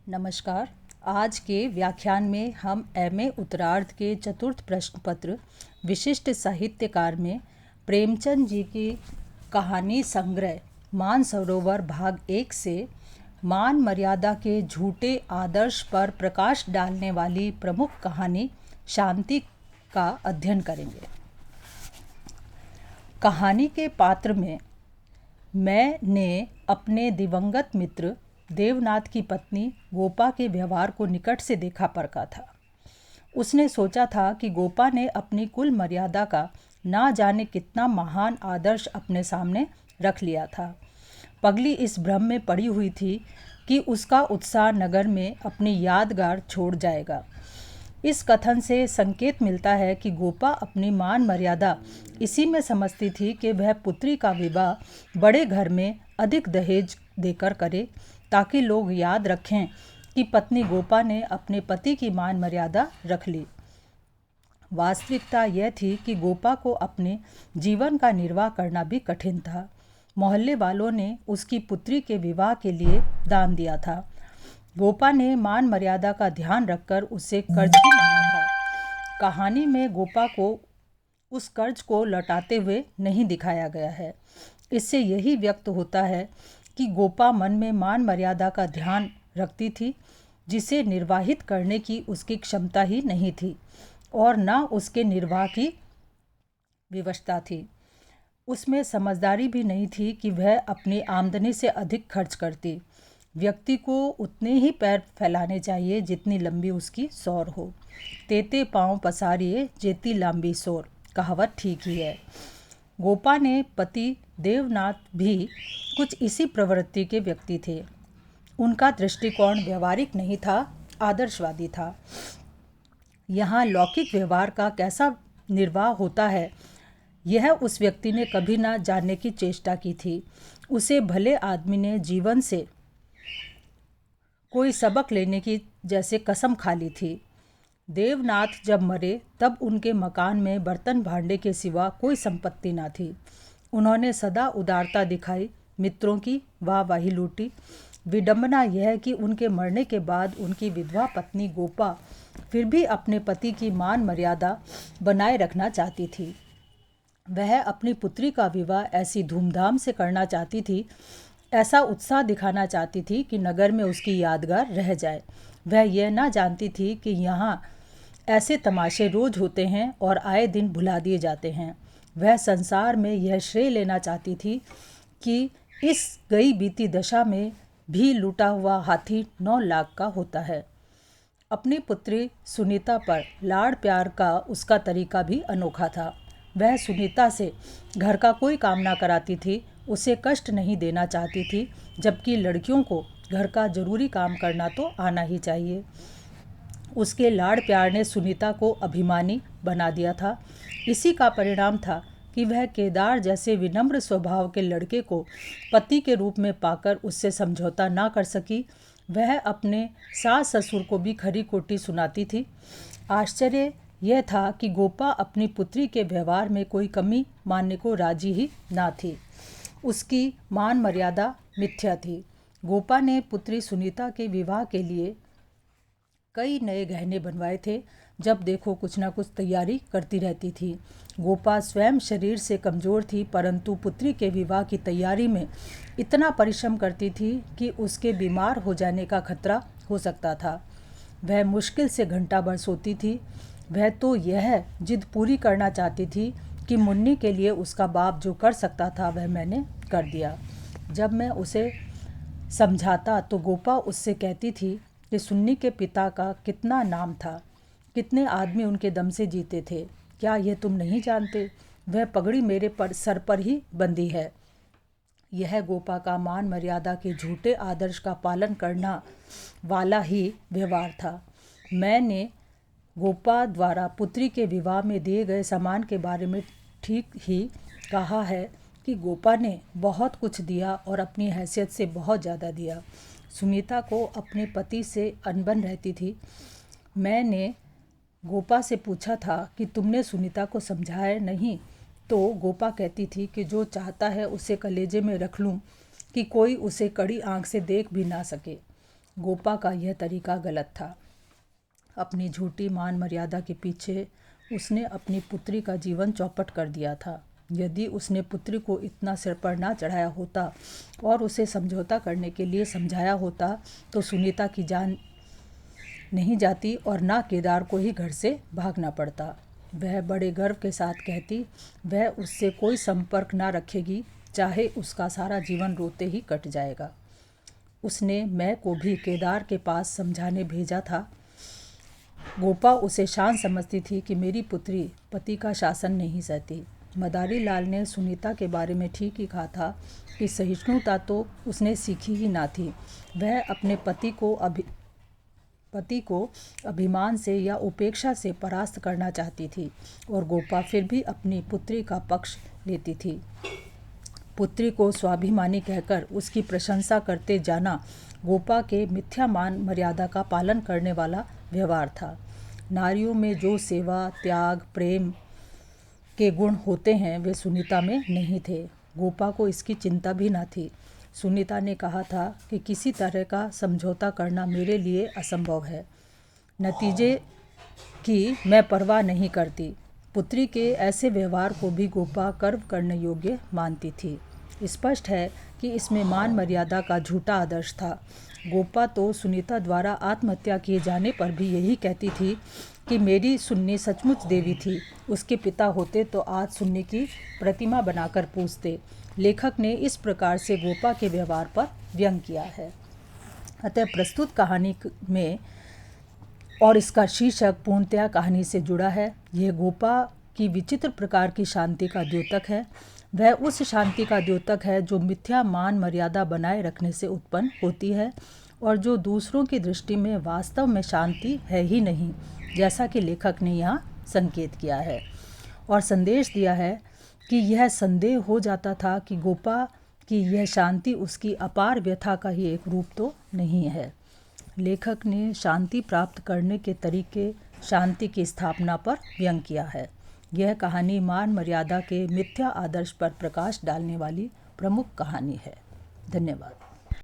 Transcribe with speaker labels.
Speaker 1: नमस्कार। आज के व्याख्यान में हम एमए उत्तरार्ध के चतुर्थ प्रश्न पत्र विशिष्ट साहित्यकार में प्रेमचंद जी की कहानी संग्रह मानसरोवर भाग 1 से मान मर्यादा के झूठे आदर्श पर प्रकाश डालने वाली प्रमुख कहानी शांति का अध्ययन करेंगे। कहानी के पात्र में मैंने अपने दिवंगत मित्र देवनाथ की पत्नी गोपा के व्यवहार को निकट से देखा परखा था। उसने सोचा था कि गोपा ने अपनी कुल मर्यादा का ना जाने कितना महान आदर्श अपने सामने रख लिया था। पगली इस भ्रम में पड़ी हुई थी कि उसका उत्साह नगर में अपनी यादगार छोड़ जाएगा। इस कथन से संकेत मिलता है कि गोपा अपनी मान मर्यादा इसी में समझती थी कि वह पुत्री का विवाह बड़े घर में अधिक दहेज देकर करे, ताकि लोग याद रखें कि पत्नी गोपा ने अपने पति की मान मर्यादा रख ली। वास्तविकता यह थी कि गोपा को अपने जीवन का निर्वाह करना भी कठिन था। मोहल्ले वालों ने उसकी पुत्री के विवाह के लिए दान दिया था। गोपा ने मान मर्यादा का ध्यान रखकर उसे कर्ज ही माना था। कहानी में गोपा को उस कर्ज को लौटाते हुए नहीं दिखाया गया है। इससे यही व्यक्त होता है कि गोपा मन में मान मर्यादा का ध्यान रखती थी, जिसे निर्वाहित करने की उसकी क्षमता ही नहीं थी और न उसके निर्वाह की विवशता थी। उसमें समझदारी भी नहीं थी कि वह अपनी आमदनी से अधिक खर्च करती। व्यक्ति को उतने ही पैर फैलाने चाहिए जितनी लंबी उसकी सौर हो। तेते पाँव पसारिए जेती लंबी सौर, कहावत ठीक ही है। गोपा ने पति देवनाथ भी कुछ इसी प्रवृत्ति के व्यक्ति थे। उनका दृष्टिकोण व्यवहारिक नहीं था, आदर्शवादी था। यहाँ लौकिक व्यवहार का कैसा निर्वाह होता है, यह उस व्यक्ति ने कभी न जानने की चेष्टा की थी। उसे भले आदमी ने जीवन से कोई सबक लेने की जैसे कसम खा ली थी। देवनाथ जब मरे तब उनके मकान में बर्तन भांडे के सिवा कोई संपत्ति न थी। उन्होंने सदा उदारता दिखाई, मित्रों की वाहवाही लूटी। विडंबना यह कि उनके मरने के बाद उनकी विधवा पत्नी गोपा फिर भी अपने पति की मान मर्यादा बनाए रखना चाहती थी। वह अपनी पुत्री का विवाह ऐसी धूमधाम से करना चाहती थी, ऐसा उत्साह दिखाना चाहती थी कि नगर में उसकी यादगार रह जाए। वह यह ना जानती थी कि यहाँ ऐसे तमाशे रोज होते हैं और आए दिन भुला दिए जाते हैं। वह संसार में यह श्रेय लेना चाहती थी कि इस गई बीती दशा में भी लूटा हुआ हाथी 9 लाख का होता है। अपनी पुत्री सुनीता पर लाड़ प्यार का उसका तरीका भी अनोखा था। वह सुनीता से घर का कोई काम ना कराती थी, उसे कष्ट नहीं देना चाहती थी, जबकि लड़कियों को घर का जरूरी काम करना तो आना ही चाहिए। उसके लाड़ प्यार ने सुनीता को अभिमानी बना दिया था। इसी का परिणाम था कि वह केदार जैसे विनम्र स्वभाव के लड़के को पति के रूप में पाकर उससे समझौता ना कर सकी। वह अपने सास ससुर को भी खरी खोटी सुनाती थी। आश्चर्य यह था कि गोपा अपनी पुत्री के व्यवहार में कोई कमी मानने को राजी ही ना थी। उसकी मान मर्यादा मिथ्या थी। गोपा ने पुत्री सुनीता के विवाह के लिए कई नए गहने बनवाए थे। जब देखो कुछ ना कुछ तैयारी करती रहती थी। गोपा स्वयं शरीर से कमज़ोर थी, परंतु पुत्री के विवाह की तैयारी में इतना परिश्रम करती थी कि उसके बीमार हो जाने का खतरा हो सकता था। वह मुश्किल से घंटा भर सोती थी। वह तो यह जिद पूरी करना चाहती थी कि मुन्नी के लिए उसका बाप जो कर सकता था वह मैंने कर दिया। जब मैं उसे समझाता तो गोपा उससे कहती थी कि सुन्नी के पिता का कितना नाम था, कितने आदमी उनके दम से जीते थे। क्या यह तुम नहीं जानते? वह पगड़ी मेरे सर पर ही बंधी है। यह गोपा का मान मर्यादा के झूठे आदर्श का पालन करना वाला ही व्यवहार था। मैंने गोपा द्वारा पुत्री के विवाह में दिए गए सामान के बारे में ठीक ही कहा है कि गोपा ने बहुत कुछ दिया और अपनी हैसियत से बहुत ज़्यादा दिया। सुनीता को अपने पति से अनबन रहती थी। मैंने गोपा से पूछा था कि तुमने सुनीता को समझाया नहीं, तो गोपा कहती थी कि जो चाहता है उसे कलेजे में रख लूं कि कोई उसे कड़ी आंख से देख भी ना सके। गोपा का यह तरीका गलत था। अपनी झूठी मान मर्यादा के पीछे उसने अपनी पुत्री का जीवन चौपट कर दिया था। यदि उसने पुत्री को इतना सिर पर ना चढ़ाया होता और उसे समझौता करने के लिए समझाया होता तो सुनीता की जान नहीं जाती और ना केदार को ही घर से भागना पड़ता। वह बड़े गर्व के साथ कहती, वह उससे कोई संपर्क ना रखेगी, चाहे उसका सारा जीवन रोते ही कट जाएगा। उसने मैं को भी केदार के पास समझाने भेजा था। गोपा उसे शांत समझती थी कि मेरी पुत्री पति का शासन नहीं सहती। मदारी लाल ने सुनीता के बारे में ठीक ही कहा था कि सहिष्णुता तो उसने सीखी ही ना थी। वह अपने पति को अभिमान से या उपेक्षा से परास्त करना चाहती थी और गोपा फिर भी अपनी पुत्री का पक्ष लेती थी। पुत्री को स्वाभिमानी कहकर उसकी प्रशंसा करते जाना गोपा के मिथ्या मान मर्यादा का पालन करने वाला व्यवहार था। नारियों में जो सेवा, त्याग, प्रेम के गुण होते हैं वे सुनीता में नहीं थे। गोपा को इसकी चिंता भी ना थी। सुनीता ने कहा था कि किसी तरह का समझौता करना मेरे लिए असंभव है। नतीजे की मैं परवाह नहीं करती। पुत्री के ऐसे व्यवहार को भी गोपा गर्व करने योग्य मानती थी। स्पष्ट है कि इसमें मान मर्यादा का झूठा आदर्श था। गोपा तो सुनीता द्वारा आत्महत्या किए जाने पर भी यही कहती थी कि मेरी सुन्नी सचमुच देवी थी। उसके पिता होते तो आज सुन्नी की प्रतिमा बनाकर पूजते। लेखक ने इस प्रकार से गोपा के व्यवहार पर व्यंग किया है। अतः प्रस्तुत कहानी में और इसका शीर्षक पूर्णतया कहानी से जुड़ा है। यह गोपा की विचित्र प्रकार की शांति का द्योतक है। वह उस शांति का द्योतक है जो मिथ्या मान मर्यादा बनाए रखने से उत्पन्न होती है और जो दूसरों की दृष्टि में वास्तव में शांति है ही नहीं, जैसा कि लेखक ने यहाँ संकेत किया है और संदेश दिया है कि यह संदेह हो जाता था कि गोपा की यह शांति उसकी अपार व्यथा का ही एक रूप तो नहीं है। लेखक ने शांति प्राप्त करने के तरीके, शांति की स्थापना पर व्यंग किया है। यह कहानी मान मर्यादा के मिथ्या आदर्श पर प्रकाश डालने वाली प्रमुख कहानी है। धन्यवाद।